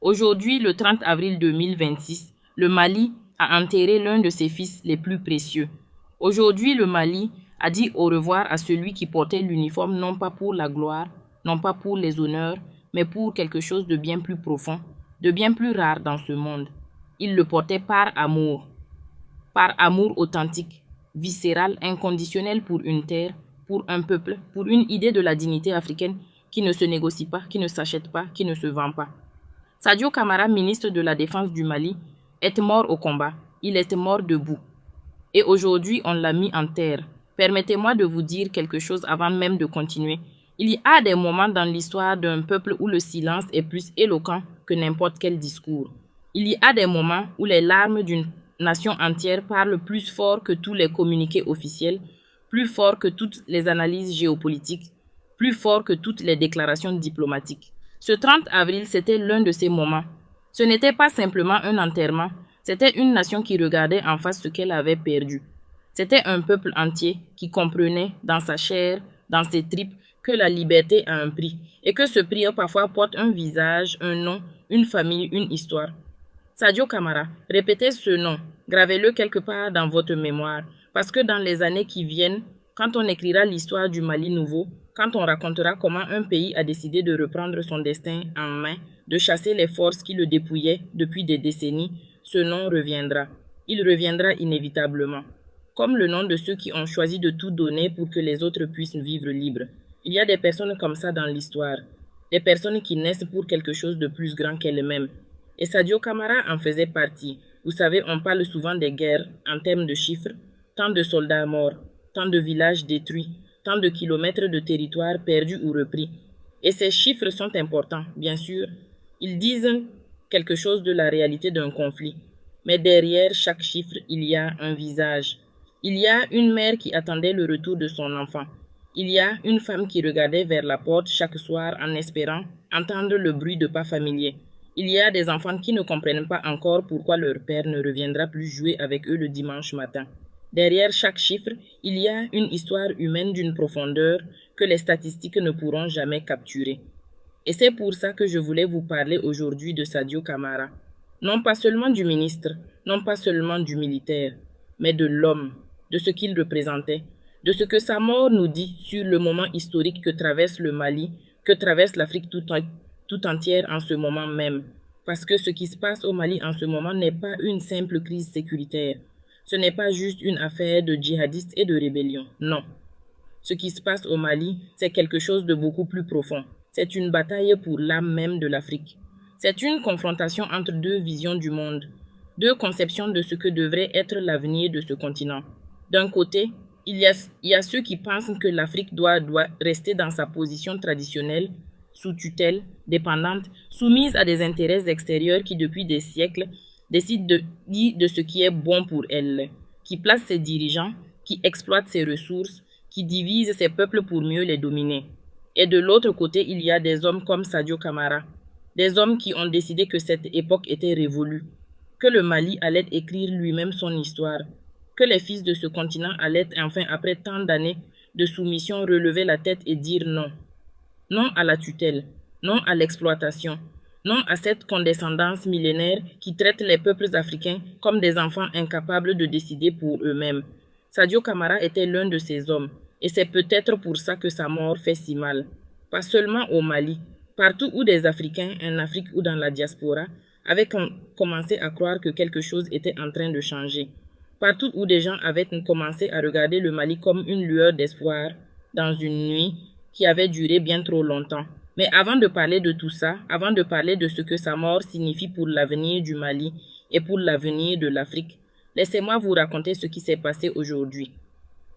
Aujourd'hui, le 30 avril 2026, le Mali a enterré l'un de ses fils les plus précieux. Aujourd'hui, le Mali a dit au revoir à celui qui portait l'uniforme non pas pour la gloire, non pas pour les honneurs, mais pour quelque chose de bien plus profond, de bien plus rare dans ce monde. Il le portait par amour authentique, viscéral, inconditionnel pour une terre, pour un peuple, pour une idée de la dignité africaine qui ne se négocie pas, qui ne s'achète pas, qui ne se vend pas. Sadio Camara, ministre de la Défense du Mali, est mort au combat. Il est mort debout. Et aujourd'hui, on l'a mis en terre. Permettez-moi de vous dire quelque chose avant même de continuer. Il y a des moments dans l'histoire d'un peuple où le silence est plus éloquent que n'importe quel discours. Il y a des moments où les larmes d'une nation entière parlent plus fort que tous les communiqués officiels, plus fort que toutes les analyses géopolitiques, plus fort que toutes les déclarations diplomatiques. Ce 30 avril, c'était l'un de ces moments. Ce n'était pas simplement un enterrement, c'était une nation qui regardait en face ce qu'elle avait perdu. C'était un peuple entier qui comprenait dans sa chair, dans ses tripes, que la liberté a un prix et que ce prix parfois porte un visage, un nom, une famille, une histoire. Sadio Camara, répétez ce nom, gravez-le quelque part dans votre mémoire, parce que dans les années qui viennent, quand on écrira l'histoire du Mali nouveau, quand on racontera comment un pays a décidé de reprendre son destin en main, de chasser les forces qui le dépouillaient depuis des décennies, ce nom reviendra. Il reviendra inévitablement. Comme le nom de ceux qui ont choisi de tout donner pour que les autres puissent vivre libres. Il y a des personnes comme ça dans l'histoire. Des personnes qui naissent pour quelque chose de plus grand qu'elles-mêmes. Et Sadio Camara en faisait partie. Vous savez, on parle souvent des guerres en termes de chiffres. Tant de soldats morts, tant de villages détruits, tant de kilomètres de territoire perdus ou repris. Et ces chiffres sont importants, bien sûr. Ils disent quelque chose de la réalité d'un conflit. Mais derrière chaque chiffre, il y a un visage. Il y a une mère qui attendait le retour de son enfant. Il y a une femme qui regardait vers la porte chaque soir en espérant entendre le bruit de pas familiers. Il y a des enfants qui ne comprennent pas encore pourquoi leur père ne reviendra plus jouer avec eux le dimanche matin. Derrière chaque chiffre, il y a une histoire humaine d'une profondeur que les statistiques ne pourront jamais capturer. Et c'est pour ça que je voulais vous parler aujourd'hui de Sadio Camara. Non pas seulement du ministre, non pas seulement du militaire, mais de l'homme, de ce qu'il représentait, de ce que sa mort nous dit sur le moment historique que traverse le Mali, que traverse l'Afrique tout entière en ce moment même. Parce que ce qui se passe au Mali en ce moment n'est pas une simple crise sécuritaire. Ce n'est pas juste une affaire de djihadistes et de rébellion, non. Ce qui se passe au Mali, c'est quelque chose de beaucoup plus profond. C'est une bataille pour l'âme même de l'Afrique. C'est une confrontation entre deux visions du monde, deux conceptions de ce que devrait être l'avenir de ce continent. D'un côté, il y a ceux qui pensent que l'Afrique doit rester dans sa position traditionnelle, sous tutelle, dépendante, soumise à des intérêts extérieurs qui, depuis des siècles, décident de ce qui est bon pour elle, qui place ses dirigeants, qui exploite ses ressources, qui divise ses peuples pour mieux les dominer. Et de l'autre côté, il y a des hommes comme Sadio Camara, des hommes qui ont décidé que cette époque était révolue, que le Mali allait écrire lui-même son histoire, que les fils de ce continent allaient enfin, après tant d'années de soumission, relever la tête et dire non. Non à la tutelle, non à l'exploitation, non à cette condescendance millénaire qui traite les peuples africains comme des enfants incapables de décider pour eux-mêmes. Sadio Camara était l'un de ces hommes, et c'est peut-être pour ça que sa mort fait si mal. Pas seulement au Mali, partout où des Africains, en Afrique ou dans la diaspora, avaient commencé à croire que quelque chose était en train de changer. Partout où des gens avaient commencé à regarder le Mali comme une lueur d'espoir dans une nuit qui avait duré bien trop longtemps. Mais avant de parler de tout ça, avant de parler de ce que sa mort signifie pour l'avenir du Mali et pour l'avenir de l'Afrique, laissez-moi vous raconter ce qui s'est passé aujourd'hui.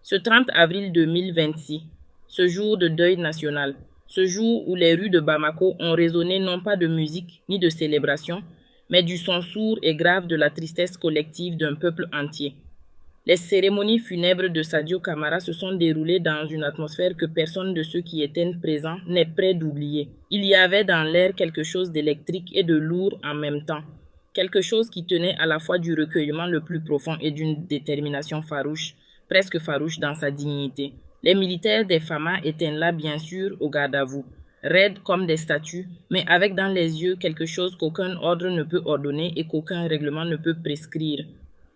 Ce 30 avril 2026, ce jour de deuil national, ce jour où les rues de Bamako ont résonné non pas de musique ni de célébration, mais du son sourd et grave de la tristesse collective d'un peuple entier. Les cérémonies funèbres de Sadio Camara se sont déroulées dans une atmosphère que personne de ceux qui étaient présents n'est prêt d'oublier. Il y avait dans l'air quelque chose d'électrique et de lourd en même temps, quelque chose qui tenait à la fois du recueillement le plus profond et d'une détermination farouche, presque farouche dans sa dignité. Les militaires des FAMA étaient là bien sûr au garde à vous. raides comme des statues, mais avec dans les yeux quelque chose qu'aucun ordre ne peut ordonner et qu'aucun règlement ne peut prescrire.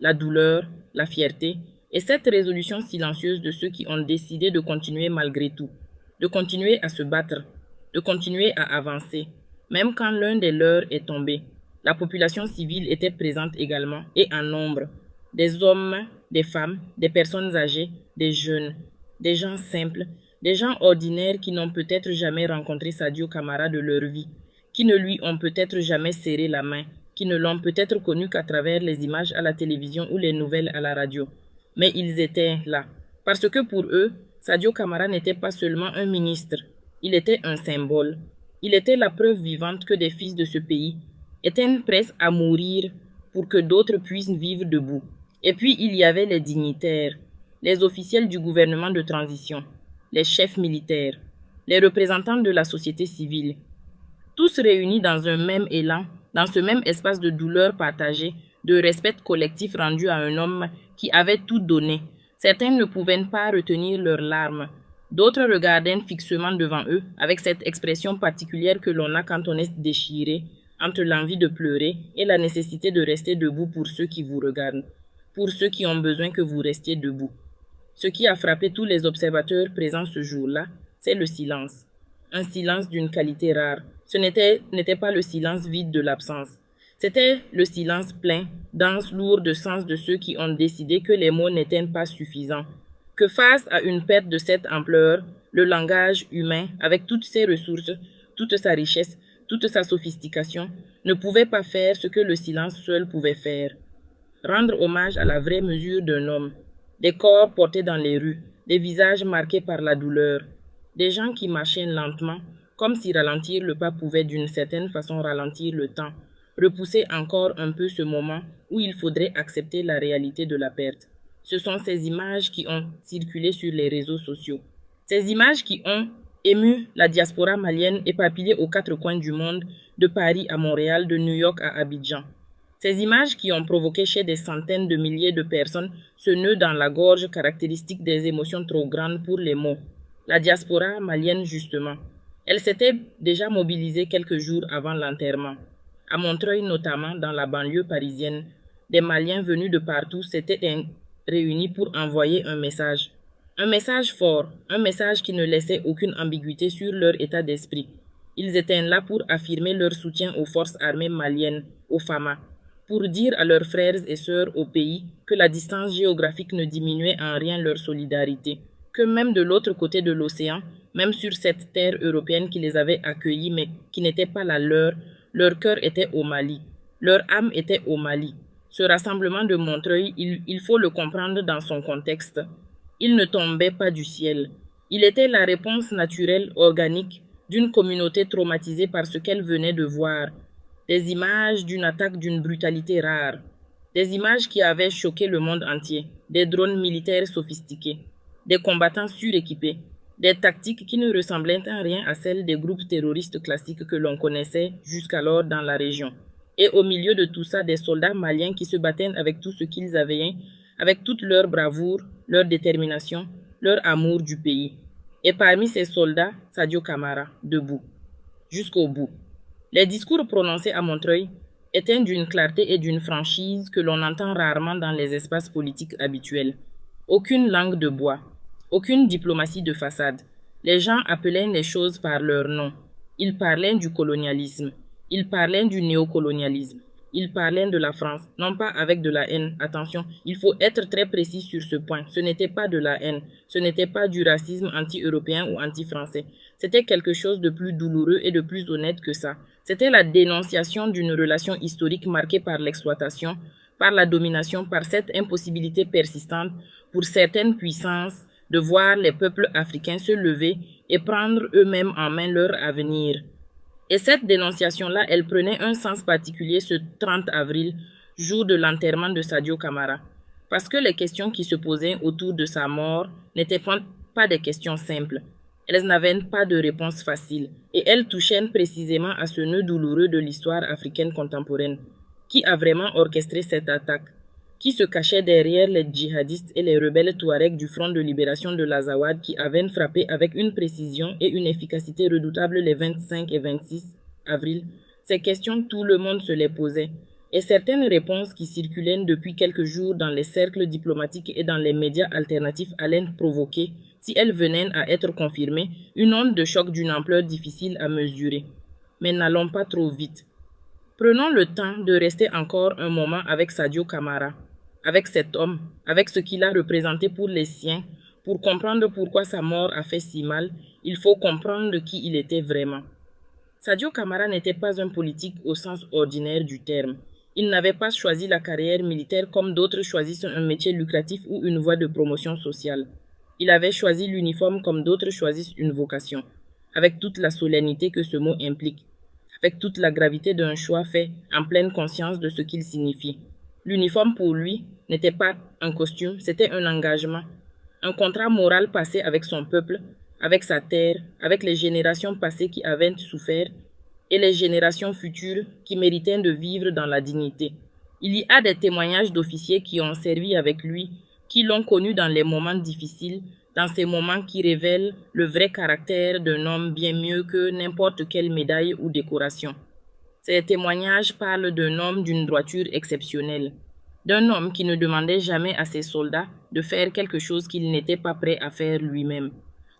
La douleur, la fierté, et cette résolution silencieuse de ceux qui ont décidé de continuer malgré tout, de continuer à se battre, de continuer à avancer, même quand l'un des leurs est tombé. La population civile était présente également, et en nombre. Des hommes, des femmes, des personnes âgées, des jeunes, des gens simples, des gens ordinaires qui n'ont peut-être jamais rencontré Sadio Camara de leur vie, qui ne lui ont peut-être jamais serré la main, qui ne l'ont peut-être connu qu'à travers les images à la télévision ou les nouvelles à la radio. Mais ils étaient là, parce que pour eux, Sadio Camara n'était pas seulement un ministre, il était un symbole. Il était la preuve vivante que des fils de ce pays étaient prêts à mourir pour que d'autres puissent vivre debout. Et puis il y avait les dignitaires, les officiels du gouvernement de transition, les chefs militaires, les représentants de la société civile, tous réunis dans un même élan, dans ce même espace de douleur partagée, de respect collectif rendu à un homme qui avait tout donné. Certains ne pouvaient pas retenir leurs larmes. D'autres regardaient fixement devant eux, avec cette expression particulière que l'on a quand on est déchiré, entre l'envie de pleurer et la nécessité de rester debout pour ceux qui vous regardent, pour ceux qui ont besoin que vous restiez debout. Ce qui a frappé tous les observateurs présents ce jour-là, c'est le silence. Un silence d'une qualité rare. Ce n'était pas le silence vide de l'absence. C'était le silence plein, dense, lourd de sens de ceux qui ont décidé que les mots n'étaient pas suffisants. Que face à une perte de cette ampleur, le langage humain, avec toutes ses ressources, toute sa richesse, toute sa sophistication, ne pouvait pas faire ce que le silence seul pouvait faire. Rendre hommage à la vraie mesure d'un homme. Des corps portés dans les rues, des visages marqués par la douleur, des gens qui marchaient lentement, comme si ralentir le pas pouvait d'une certaine façon ralentir le temps, repousser encore un peu ce moment où il faudrait accepter la réalité de la perte. Ce sont ces images qui ont circulé sur les réseaux sociaux. Ces images qui ont ému la diaspora malienne éparpillée aux quatre coins du monde, de Paris à Montréal, de New York à Abidjan. Ces images qui ont provoqué chez des centaines de milliers de personnes ce nœud dans la gorge caractéristique des émotions trop grandes pour les mots. La diaspora malienne, justement. Elle s'était déjà mobilisée quelques jours avant l'enterrement. À Montreuil notamment, dans la banlieue parisienne, des Maliens venus de partout s'étaient réunis pour envoyer un message. Un message fort, un message qui ne laissait aucune ambiguïté sur leur état d'esprit. Ils étaient là pour affirmer leur soutien aux forces armées maliennes, aux FAMA, pour dire à leurs frères et sœurs au pays que la distance géographique ne diminuait en rien leur solidarité, que même de l'autre côté de l'océan, même sur cette terre européenne qui les avait accueillis mais qui n'était pas la leur cœur était au Mali, leur âme était au Mali. Ce rassemblement de Montreuil, il faut le comprendre dans son contexte. Il ne tombait pas du ciel. Il était la réponse naturelle, organique, d'une communauté traumatisée par ce qu'elle venait de voir. Des images d'une attaque d'une brutalité rare. Des images qui avaient choqué le monde entier. Des drones militaires sophistiqués. Des combattants suréquipés. Des tactiques qui ne ressemblaient en rien à celles des groupes terroristes classiques que l'on connaissait jusqu'alors dans la région. Et au milieu de tout ça, des soldats maliens qui se battaient avec tout ce qu'ils avaient, avec toute leur bravoure, leur détermination, leur amour du pays. Et parmi ces soldats, Sadio Camara, debout, jusqu'au bout. Les discours prononcés à Montreuil étaient d'une clarté et d'une franchise que l'on entend rarement dans les espaces politiques habituels. Aucune langue de bois, aucune diplomatie de façade. Les gens appelaient les choses par leur nom. Ils parlaient du colonialisme. Ils parlaient du néocolonialisme. Ils parlaient de la France, non pas avec de la haine. Attention, il faut être très précis sur ce point. Ce n'était pas de la haine. Ce n'était pas du racisme anti-européen ou anti-français. C'était quelque chose de plus douloureux et de plus honnête que ça. C'était la dénonciation d'une relation historique marquée par l'exploitation, par la domination, par cette impossibilité persistante pour certaines puissances de voir les peuples africains se lever et prendre eux-mêmes en main leur avenir. Et cette dénonciation-là, elle prenait un sens particulier ce 30 avril, jour de l'enterrement de Sadio Camara. Parce que les questions qui se posaient autour de sa mort n'étaient pas des questions simples. Elles n'avaient pas de réponse facile. Et elles touchaient précisément à ce nœud douloureux de l'histoire africaine contemporaine. Qui a vraiment orchestré cette attaque? qui se cachaient derrière les djihadistes et les rebelles touaregs du Front de libération de l'Azawad qui avaient frappé avec une précision et une efficacité redoutables les 25 et 26 avril. Ces questions, tout le monde se les posait. Et certaines réponses qui circulaient depuis quelques jours dans les cercles diplomatiques et dans les médias alternatifs allaient provoquer, si elles venaient à être confirmées, une onde de choc d'une ampleur difficile à mesurer. Mais n'allons pas trop vite. Prenons le temps de rester encore un moment avec Sadio Camara, avec cet homme, avec ce qu'il a représenté pour les siens. Pour comprendre pourquoi sa mort a fait si mal, il faut comprendre qui il était vraiment. Sadio Camara n'était pas un politique au sens ordinaire du terme. Il n'avait pas choisi la carrière militaire comme d'autres choisissent un métier lucratif ou une voie de promotion sociale. Il avait choisi l'uniforme comme d'autres choisissent une vocation, avec toute la solennité que ce mot implique, avec toute la gravité d'un choix fait en pleine conscience de ce qu'il signifie. L'uniforme pour lui n'était pas un costume, c'était un engagement, un contrat moral passé avec son peuple, avec sa terre, avec les générations passées qui avaient souffert et les générations futures qui méritaient de vivre dans la dignité. Il y a des témoignages d'officiers qui ont servi avec lui, qui l'ont connu dans les moments difficiles, dans ces moments qui révèlent le vrai caractère d'un homme bien mieux que n'importe quelle médaille ou décoration. Ces témoignages parlent d'un homme d'une droiture exceptionnelle, d'un homme qui ne demandait jamais à ses soldats de faire quelque chose qu'il n'était pas prêt à faire lui-même,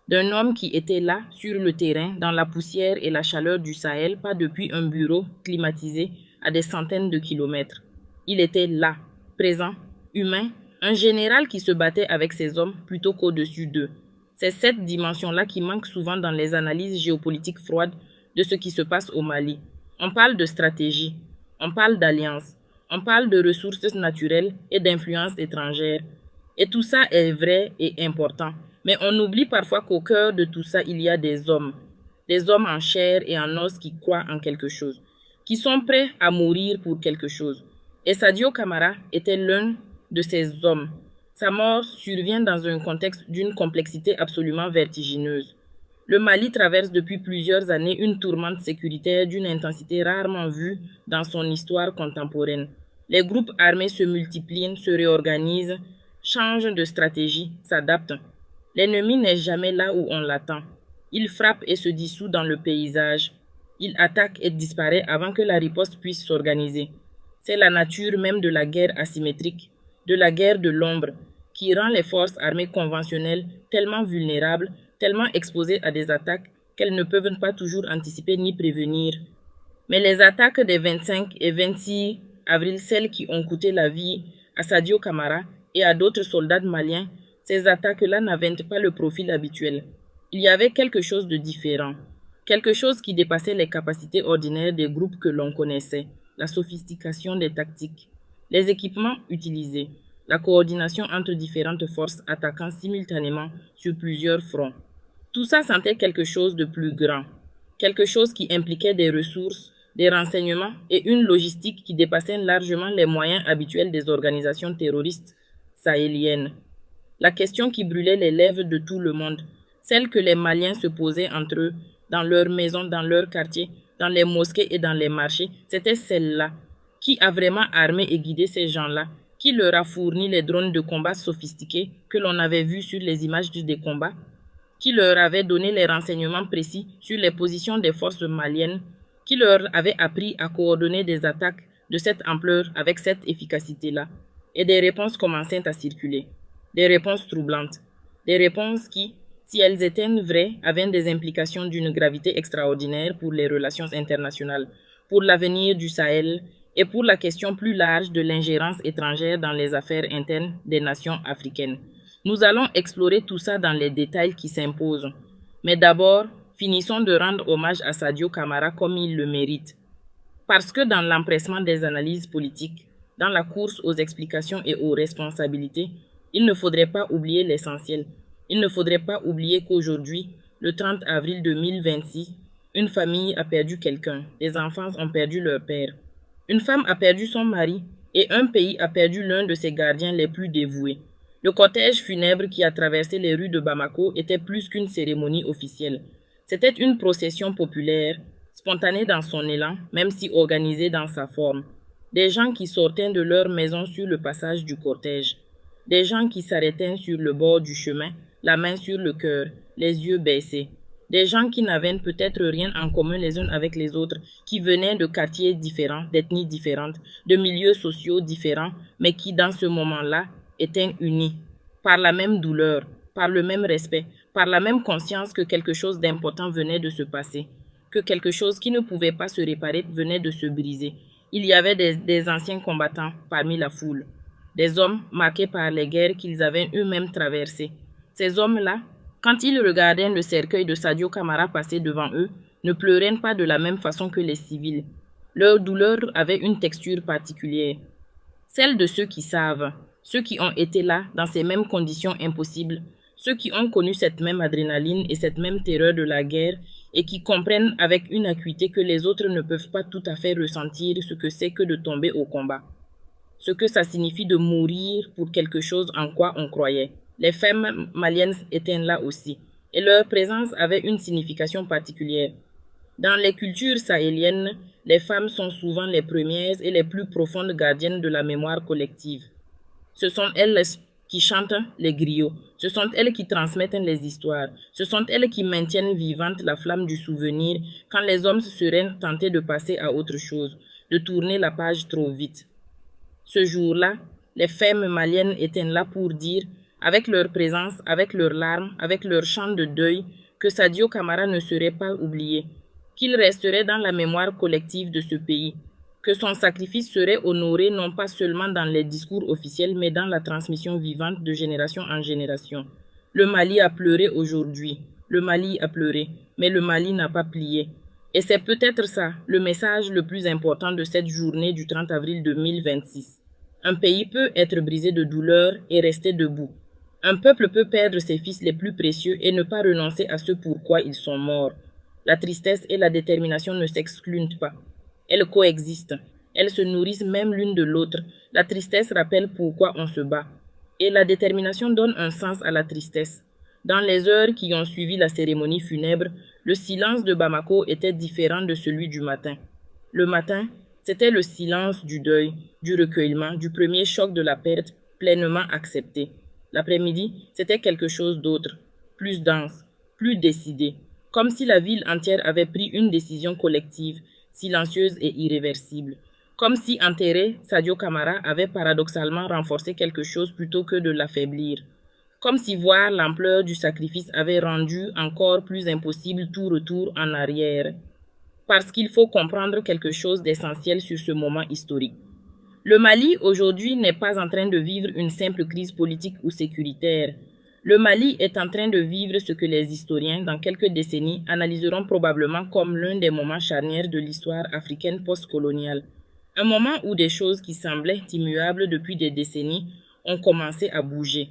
d'un homme qui était là, sur le terrain, dans la poussière et la chaleur du Sahel, pas depuis un bureau climatisé à des centaines de kilomètres. Il était là, présent, humain, un général qui se battait avec ses hommes plutôt qu'au-dessus d'eux. C'est cette dimension-là qui manque souvent dans les analyses géopolitiques froides de ce qui se passe au Mali. On parle de stratégie, on parle d'alliance, on parle de ressources naturelles et d'influences étrangères. Et tout ça est vrai et important. Mais on oublie parfois qu'au cœur de tout ça, il y a des hommes en chair et en os qui croient en quelque chose, qui sont prêts à mourir pour quelque chose. Et Sadio Camara était l'un de ces hommes. Sa mort survient dans un contexte d'une complexité absolument vertigineuse. Le Mali traverse depuis plusieurs années une tourmente sécuritaire d'une intensité rarement vue dans son histoire contemporaine. Les groupes armés se multiplient, se réorganisent, changent de stratégie, s'adaptent. L'ennemi n'est jamais là où on l'attend. Il frappe et se dissout dans le paysage. Il attaque et disparaît avant que la riposte puisse s'organiser. C'est la nature même de la guerre asymétrique, de la guerre de l'ombre, qui rend les forces armées conventionnelles tellement vulnérables, tellement exposées à des attaques qu'elles ne peuvent pas toujours anticiper ni prévenir. Mais les attaques des 25 et 26 avril, celles qui ont coûté la vie à Sadio Camara et à d'autres soldats maliens, ces attaques-là n'avaient pas le profil habituel. Il y avait quelque chose de différent, quelque chose qui dépassait les capacités ordinaires des groupes que l'on connaissait, la sophistication des tactiques, les équipements utilisés, la coordination entre différentes forces attaquant simultanément sur plusieurs fronts. Tout ça sentait quelque chose de plus grand, quelque chose qui impliquait des ressources, des renseignements et une logistique qui dépassait largement les moyens habituels des organisations terroristes sahéliennes. La question qui brûlait les lèvres de tout le monde, celle que les Maliens se posaient entre eux, dans leurs maisons, dans leurs quartiers, dans les mosquées et dans les marchés, c'était celle-là. Qui a vraiment armé et guidé ces gens-là? Qui leur a fourni les drones de combat sophistiqués que l'on avait vus sur les images des combats? Qui leur avait donné les renseignements précis sur les positions des forces maliennes? Qui leur avait appris à coordonner des attaques de cette ampleur avec cette efficacité-là? Et des réponses commençaient à circuler. Des réponses troublantes. Des réponses qui, si elles étaient vraies, avaient des implications d'une gravité extraordinaire pour les relations internationales, pour l'avenir du Sahel et pour la question plus large de l'ingérence étrangère dans les affaires internes des nations africaines. Nous allons explorer tout ça dans les détails qui s'imposent. Mais d'abord, finissons de rendre hommage à Sadio Camara comme il le mérite. Parce que dans l'empressement des analyses politiques, dans la course aux explications et aux responsabilités, il ne faudrait pas oublier l'essentiel. Il ne faudrait pas oublier qu'aujourd'hui, le 30 avril 2026, une famille a perdu quelqu'un, des enfants ont perdu leur père. Une femme a perdu son mari et un pays a perdu l'un de ses gardiens les plus dévoués. Le cortège funèbre qui a traversé les rues de Bamako était plus qu'une cérémonie officielle. C'était une procession populaire, spontanée dans son élan, même si organisée dans sa forme. des gens qui sortaient de leur maison sur le passage du cortège, des gens qui s'arrêtaient sur le bord du chemin, la main sur le cœur, les yeux baissés, des gens qui n'avaient peut-être rien en commun les uns avec les autres, qui venaient de quartiers différents, d'ethnies différentes, de milieux sociaux différents, mais qui dans ce moment-là étaient unis, par la même douleur, par le même respect, par la même conscience que quelque chose d'important venait de se passer, que quelque chose qui ne pouvait pas se réparer venait de se briser. Il y avait des anciens combattants parmi la foule, des hommes marqués par les guerres qu'ils avaient eux-mêmes traversées. Ces hommes-là, quand ils regardaient le cercueil de Sadio Camara passer devant eux, ne pleuraient pas de la même façon que les civils. Leur douleur avait une texture particulière, celle de ceux qui savent, ceux qui ont été là dans ces mêmes conditions impossibles, ceux qui ont connu cette même adrénaline et cette même terreur de la guerre et qui comprennent avec une acuité que les autres ne peuvent pas tout à fait ressentir ce que c'est que de tomber au combat, ce que ça signifie de mourir pour quelque chose en quoi on croyait. Les femmes maliennes étaient là aussi, et leur présence avait une signification particulière. Dans les cultures sahéliennes, les femmes sont souvent les premières et les plus profondes gardiennes de la mémoire collective. Ce sont elles qui chantent les griots, ce sont elles qui transmettent les histoires, ce sont elles qui maintiennent vivante la flamme du souvenir quand les hommes seraient tentés de passer à autre chose, de tourner la page trop vite. Ce jour-là, les femmes maliennes étaient là pour dire, avec leur présence, avec leurs larmes, avec leur chant de deuil, que Sadio Camara ne serait pas oublié, qu'il resterait dans la mémoire collective de ce pays, que son sacrifice serait honoré non pas seulement dans les discours officiels, mais dans la transmission vivante de génération en génération. Le Mali a pleuré aujourd'hui, le Mali a pleuré, mais le Mali n'a pas plié. Et c'est peut-être ça, le message le plus important de cette journée du 30 avril 2026. Un pays peut être brisé de douleur et rester debout. Un peuple peut perdre ses fils les plus précieux et ne pas renoncer à ce pourquoi ils sont morts. La tristesse et la détermination ne s'excluent pas. Elles coexistent. Elles se nourrissent même l'une de l'autre. La tristesse rappelle pourquoi on se bat. Et la détermination donne un sens à la tristesse. Dans les heures qui ont suivi la cérémonie funèbre, le silence de Bamako était différent de celui du matin. Le matin, c'était le silence du deuil, du recueillement, du premier choc de la perte pleinement accepté. L'après-midi, c'était quelque chose d'autre, plus dense, plus décidé, comme si la ville entière avait pris une décision collective, silencieuse et irréversible. Comme si enterrer Sadio Camara avait paradoxalement renforcé quelque chose plutôt que de l'affaiblir. Comme si voir l'ampleur du sacrifice avait rendu encore plus impossible tout retour en arrière. Parce qu'il faut comprendre quelque chose d'essentiel sur ce moment historique. Le Mali, aujourd'hui, n'est pas en train de vivre une simple crise politique ou sécuritaire. Le Mali est en train de vivre ce que les historiens, dans quelques décennies, analyseront probablement comme l'un des moments charnières de l'histoire africaine postcoloniale. Un moment où des choses qui semblaient immuables depuis des décennies ont commencé à bouger,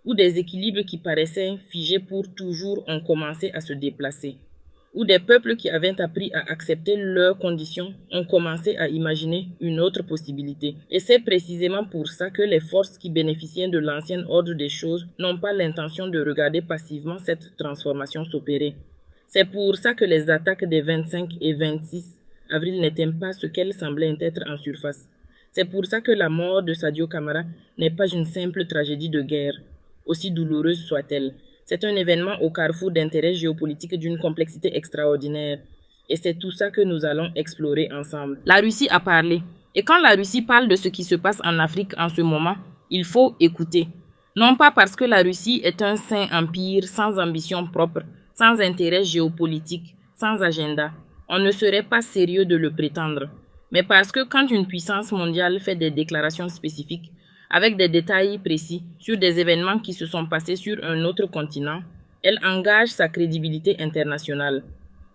où des équilibres qui paraissaient figés pour toujours ont commencé à se déplacer, où des peuples qui avaient appris à accepter leurs conditions ont commencé à imaginer une autre possibilité. Et c'est précisément pour ça que les forces qui bénéficiaient de l'ancien ordre des choses n'ont pas l'intention de regarder passivement cette transformation s'opérer. C'est pour ça que les attaques des 25 et 26 avril n'étaient pas ce qu'elles semblaient être en surface. C'est pour ça que la mort de Sadio Camara n'est pas une simple tragédie de guerre, aussi douloureuse soit-elle. C'est un événement au carrefour d'intérêts géopolitiques d'une complexité extraordinaire. Et c'est tout ça que nous allons explorer ensemble. La Russie a parlé. Et quand la Russie parle de ce qui se passe en Afrique en ce moment, il faut écouter. Non pas parce que la Russie est un saint empire sans ambition propre, sans intérêt géopolitique, sans agenda. On ne serait pas sérieux de le prétendre. Mais parce que quand une puissance mondiale fait des déclarations spécifiques, avec des détails précis sur des événements qui se sont passés sur un autre continent, elle engage sa crédibilité internationale.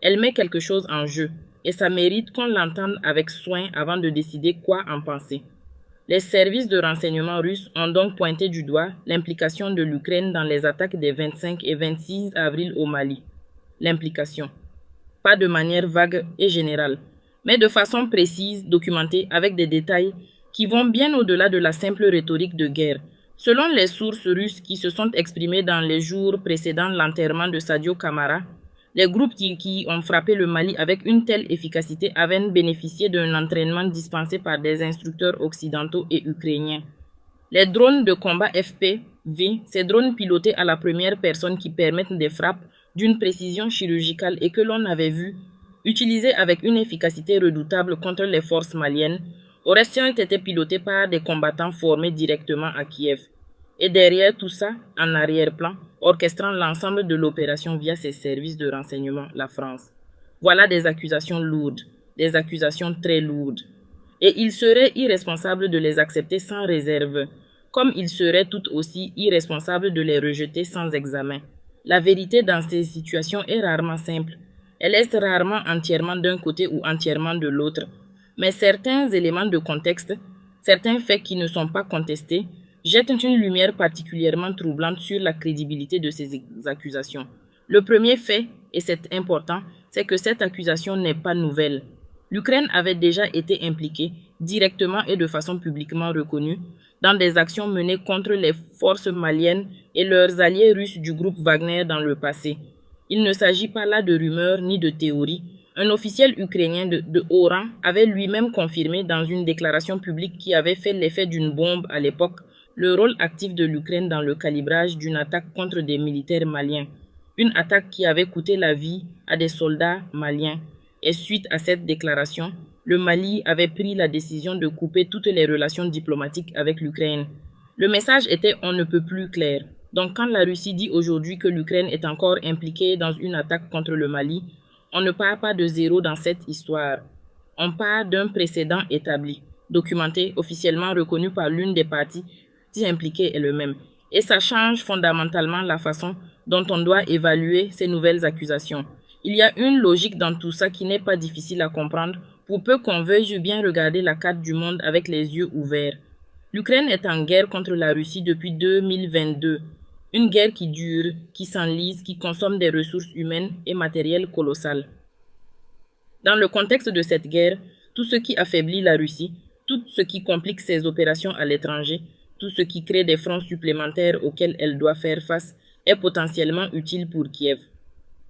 Elle met quelque chose en jeu, et ça mérite qu'on l'entende avec soin avant de décider quoi en penser. Les services de renseignement russes ont donc pointé du doigt l'implication de l'Ukraine dans les attaques des 25 et 26 avril au Mali. L'implication. Pas de manière vague et générale, mais de façon précise, documentée, avec des détails qui vont bien au-delà de la simple rhétorique de guerre. Selon les sources russes qui se sont exprimées dans les jours précédant l'enterrement de Sadio Camara, Les groupes qui ont frappé le Mali avec une telle efficacité avaient bénéficié d'un entraînement dispensé par des instructeurs occidentaux et ukrainiens. Les drones de combat FPV, ces drones pilotés à la première personne qui permettent des frappes d'une précision chirurgicale et que l'on avait vu utilisés avec une efficacité redoutable contre les forces maliennes, auraient été pilotés par des combattants formés directement à Kiev. Et derrière tout ça, en arrière-plan, orchestrant l'ensemble de l'opération via ses services de renseignement, la France. Voilà des accusations lourdes, des accusations très lourdes. Et il serait irresponsable de les accepter sans réserve, comme il serait tout aussi irresponsable de les rejeter sans examen. La vérité dans ces situations est rarement simple. Elle est rarement entièrement d'un côté ou entièrement de l'autre. Mais certains éléments de contexte, certains faits qui ne sont pas contestés, jettent une lumière particulièrement troublante sur la crédibilité de ces accusations. Le premier fait, et c'est important, c'est que cette accusation n'est pas nouvelle. L'Ukraine avait déjà été impliquée, directement et de façon publiquement reconnue, dans des actions menées contre les forces maliennes et leurs alliés russes du groupe Wagner dans le passé. Il ne s'agit pas là de rumeurs ni de théories. Un officiel ukrainien de haut rang avait lui-même confirmé dans une déclaration publique qui avait fait l'effet d'une bombe à l'époque le rôle actif de l'Ukraine dans le calibrage d'une attaque contre des militaires maliens. Une attaque qui avait coûté la vie à des soldats maliens. Et suite à cette déclaration, le Mali avait pris la décision de couper toutes les relations diplomatiques avec l'Ukraine. Le message était on ne peut plus clair. Donc quand la Russie dit aujourd'hui que l'Ukraine est encore impliquée dans une attaque contre le Mali, on ne part pas de zéro dans cette histoire. On part d'un précédent établi, documenté, officiellement reconnu par l'une des parties impliquées elle-même. Et ça change fondamentalement la façon dont on doit évaluer ces nouvelles accusations. Il y a une logique dans tout ça qui n'est pas difficile à comprendre pour peu qu'on veuille bien regarder la carte du monde avec les yeux ouverts. L'Ukraine est en guerre contre la Russie depuis 2022. Une guerre qui dure, qui s'enlise, qui consomme des ressources humaines et matérielles colossales. Dans le contexte de cette guerre, tout ce qui affaiblit la Russie, tout ce qui complique ses opérations à l'étranger, tout ce qui crée des fronts supplémentaires auxquels elle doit faire face est potentiellement utile pour Kiev.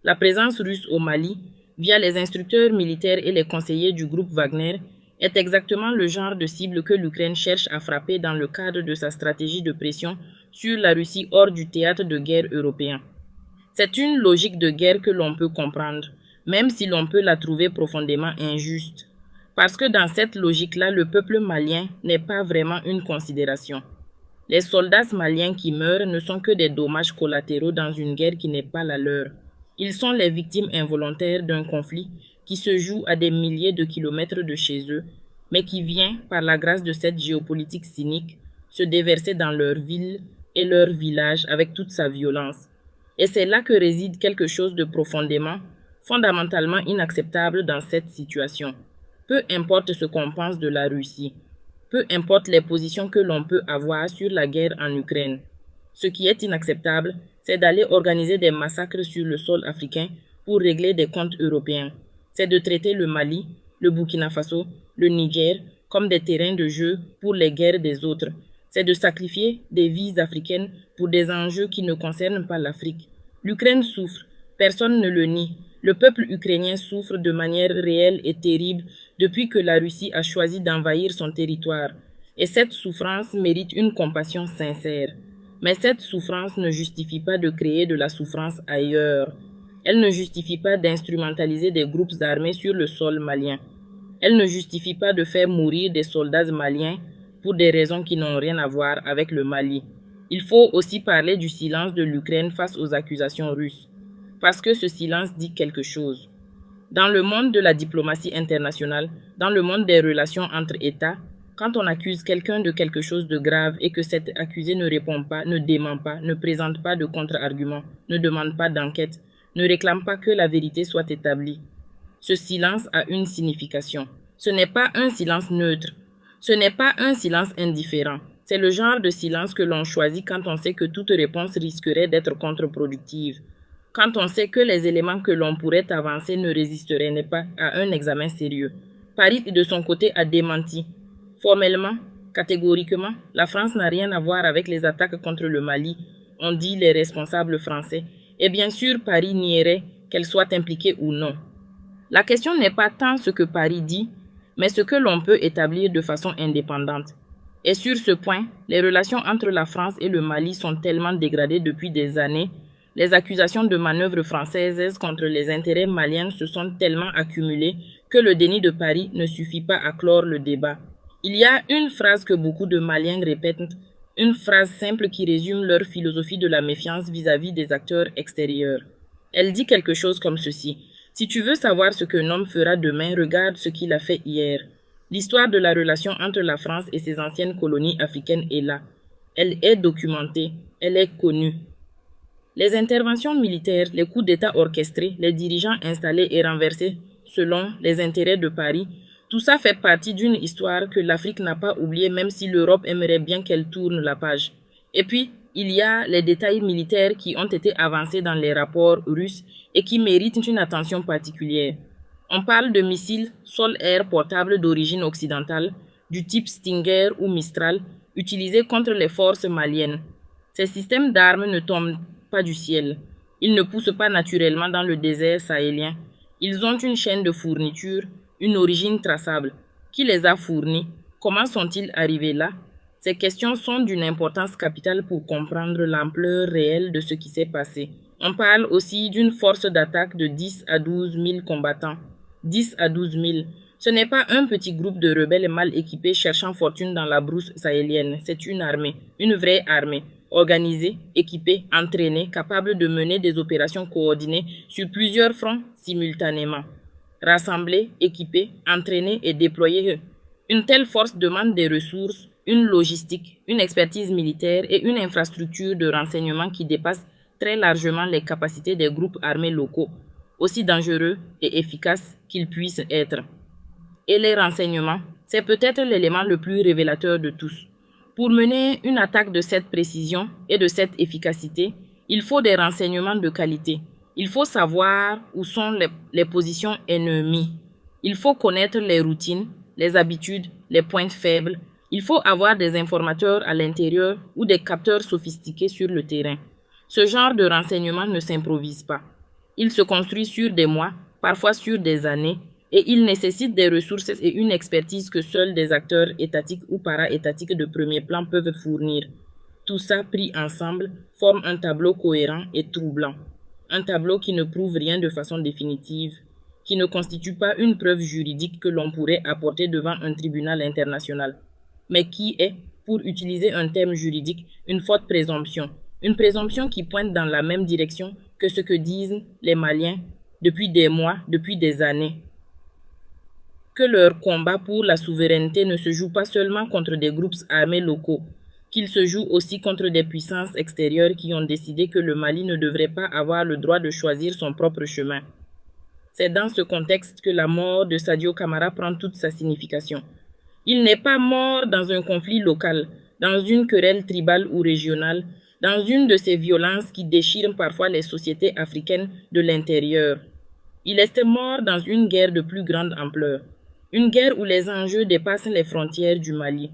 La présence russe au Mali, via les instructeurs militaires et les conseillers du groupe Wagner, est exactement le genre de cible que l'Ukraine cherche à frapper dans le cadre de sa stratégie de pression sur la Russie hors du théâtre de guerre européen. C'est une logique de guerre que l'on peut comprendre, même si l'on peut la trouver profondément injuste, parce que dans cette logique-là, le peuple malien n'est pas vraiment une considération. Les soldats maliens qui meurent ne sont que des dommages collatéraux dans une guerre qui n'est pas la leur. Ils sont les victimes involontaires d'un conflit qui se joue à des milliers de kilomètres de chez eux, mais qui vient, par la grâce de cette géopolitique cynique, se déverser dans leurs villes et leurs villages avec toute sa violence. Et c'est là que réside quelque chose de profondément, fondamentalement inacceptable dans cette situation. Peu importe ce qu'on pense de la Russie, peu importe les positions que l'on peut avoir sur la guerre en Ukraine. Ce qui est inacceptable, c'est d'aller organiser des massacres sur le sol africain pour régler des comptes européens. C'est de traiter le Mali, le Burkina Faso, le Niger comme des terrains de jeu pour les guerres des autres. C'est de sacrifier des vies africaines pour des enjeux qui ne concernent pas l'Afrique. L'Ukraine souffre, personne ne le nie. Le peuple ukrainien souffre de manière réelle et terrible depuis que la Russie a choisi d'envahir son territoire. Et cette souffrance mérite une compassion sincère. Mais cette souffrance ne justifie pas de créer de la souffrance ailleurs. Elle ne justifie pas d'instrumentaliser des groupes armés sur le sol malien. Elle ne justifie pas de faire mourir des soldats maliens pour des raisons qui n'ont rien à voir avec le Mali. Il faut aussi parler du silence de l'Ukraine face aux accusations russes, parce que ce silence dit quelque chose. Dans le monde de la diplomatie internationale, dans le monde des relations entre États, quand on accuse quelqu'un de quelque chose de grave et que cet accusé ne répond pas, ne dément pas, ne présente pas de contre-argument, ne demande pas d'enquête, ne réclame pas que la vérité soit établie, ce silence a une signification. Ce n'est pas un silence neutre. Ce n'est pas un silence indifférent. C'est le genre de silence que l'on choisit quand on sait que toute réponse risquerait d'être contre-productive. Quand on sait que les éléments que l'on pourrait avancer ne résisteraient pas à un examen sérieux. Paris, de son côté, a démenti. Formellement, catégoriquement, la France n'a rien à voir avec les attaques contre le Mali, ont dit les responsables français. Et bien sûr, Paris nierait qu'elle soit impliquée ou non. La question n'est pas tant ce que Paris dit, mais ce que l'on peut établir de façon indépendante. Et sur ce point, les relations entre la France et le Mali sont tellement dégradées depuis des années, les accusations de manœuvres françaises contre les intérêts maliens se sont tellement accumulées que le déni de Paris ne suffit pas à clore le débat. Il y a une phrase que beaucoup de Maliens répètent, une phrase simple qui résume leur philosophie de la méfiance vis-à-vis des acteurs extérieurs. Elle dit quelque chose comme ceci. Si tu veux savoir ce qu'un homme fera demain, regarde ce qu'il a fait hier. L'histoire de la relation entre la France et ses anciennes colonies africaines est là. Elle est documentée, elle est connue. Les interventions militaires, les coups d'État orchestrés, les dirigeants installés et renversés selon les intérêts de Paris, tout ça fait partie d'une histoire que l'Afrique n'a pas oubliée même si l'Europe aimerait bien qu'elle tourne la page. Et puis, il y a les détails militaires qui ont été avancés dans les rapports russes et qui méritent une attention particulière. On parle de missiles sol-air portables d'origine occidentale, du type Stinger ou Mistral, utilisés contre les forces maliennes. Ces systèmes d'armes ne tombent pas du ciel. Ils ne poussent pas naturellement dans le désert sahélien. Ils ont une chaîne de fourniture, une origine traçable. Qui les a fournis? Comment sont-ils arrivés là? Ces questions sont d'une importance capitale pour comprendre l'ampleur réelle de ce qui s'est passé. On parle aussi d'une force d'attaque de 10 à 12 000 combattants. 10 à 12 000. Ce n'est pas un petit groupe de rebelles mal équipés cherchant fortune dans la brousse sahélienne. C'est une armée, une vraie armée, organisée, équipée, entraînée, capable de mener des opérations coordonnées sur plusieurs fronts simultanément. Rassemblée, équipée, entraînée et déployée. Une telle force demande des ressources, une logistique, une expertise militaire et une infrastructure de renseignement qui dépassent très largement les capacités des groupes armés locaux, aussi dangereux et efficaces qu'ils puissent être. Et les renseignements, c'est peut-être l'élément le plus révélateur de tous. Pour mener une attaque de cette précision et de cette efficacité, il faut des renseignements de qualité. Il faut savoir où sont les positions ennemies. Il faut connaître les routines, les habitudes, les points faibles. Il faut avoir des informateurs à l'intérieur ou des capteurs sophistiqués sur le terrain. Ce genre de renseignement ne s'improvise pas. Il se construit sur des mois, parfois sur des années, et il nécessite des ressources et une expertise que seuls des acteurs étatiques ou para-étatiques de premier plan peuvent fournir. Tout ça pris ensemble forme un tableau cohérent et troublant. Un tableau qui ne prouve rien de façon définitive, qui ne constitue pas une preuve juridique que l'on pourrait apporter devant un tribunal international, mais qui est, pour utiliser un terme juridique, une forte présomption. Une présomption qui pointe dans la même direction que ce que disent les Maliens depuis des mois, depuis des années. Que leur combat pour la souveraineté ne se joue pas seulement contre des groupes armés locaux, qu'il se joue aussi contre des puissances extérieures qui ont décidé que le Mali ne devrait pas avoir le droit de choisir son propre chemin. C'est dans ce contexte que la mort de Sadio Camara prend toute sa signification. Il n'est pas mort dans un conflit local, dans une querelle tribale ou régionale, dans une de ces violences qui déchirent parfois les sociétés africaines de l'intérieur. Il est mort dans une guerre de plus grande ampleur, une guerre où les enjeux dépassent les frontières du Mali,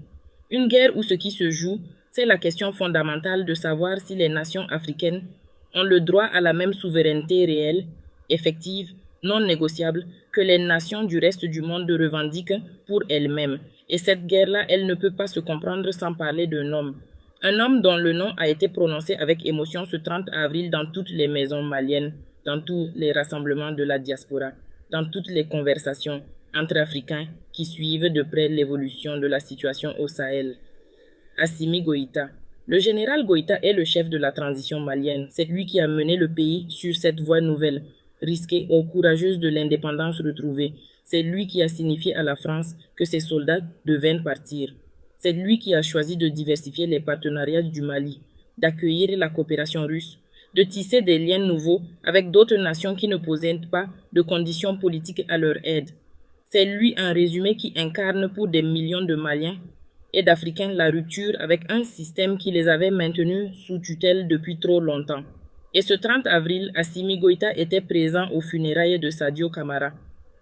une guerre où ce qui se joue, c'est la question fondamentale de savoir si les nations africaines ont le droit à la même souveraineté réelle, effective, non négociable, que les nations du reste du monde revendiquent pour elles-mêmes. Et cette guerre-là, elle ne peut pas se comprendre sans parler d'un homme. Un homme dont le nom a été prononcé avec émotion ce 30 avril dans toutes les maisons maliennes, dans tous les rassemblements de la diaspora, dans toutes les conversations entre Africains qui suivent de près l'évolution de la situation au Sahel. Assimi Goïta. Le général Goïta est le chef de la transition malienne. C'est lui qui a mené le pays sur cette voie nouvelle, risquée et courageuse de l'indépendance retrouvée. C'est lui qui a signifié à la France que ses soldats devaient partir. C'est lui qui a choisi de diversifier les partenariats du Mali, d'accueillir la coopération russe, de tisser des liens nouveaux avec d'autres nations qui ne posaient pas de conditions politiques à leur aide. C'est lui, en résumé, qui incarne pour des millions de Maliens et d'Africains la rupture avec un système qui les avait maintenus sous tutelle depuis trop longtemps. Et ce 30 avril, Assimi Goïta était présent aux funérailles de Sadio Camara.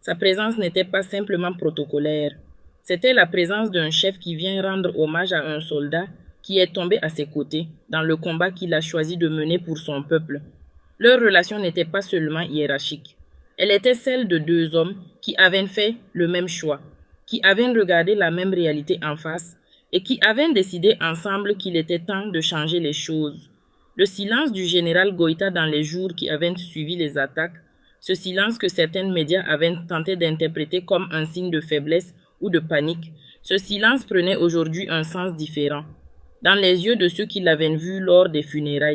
Sa présence n'était pas simplement protocolaire. C'était la présence d'un chef qui vient rendre hommage à un soldat qui est tombé à ses côtés dans le combat qu'il a choisi de mener pour son peuple. Leur relation n'était pas seulement hiérarchique. Elle était celle de deux hommes qui avaient fait le même choix, qui avaient regardé la même réalité en face et qui avaient décidé ensemble qu'il était temps de changer les choses. Le silence du général Goïta dans les jours qui avaient suivi les attaques, ce silence que certains médias avaient tenté d'interpréter comme un signe de faiblesse ou de panique, ce silence prenait aujourd'hui un sens différent. Dans les yeux de ceux qui l'avaient vu lors des funérailles,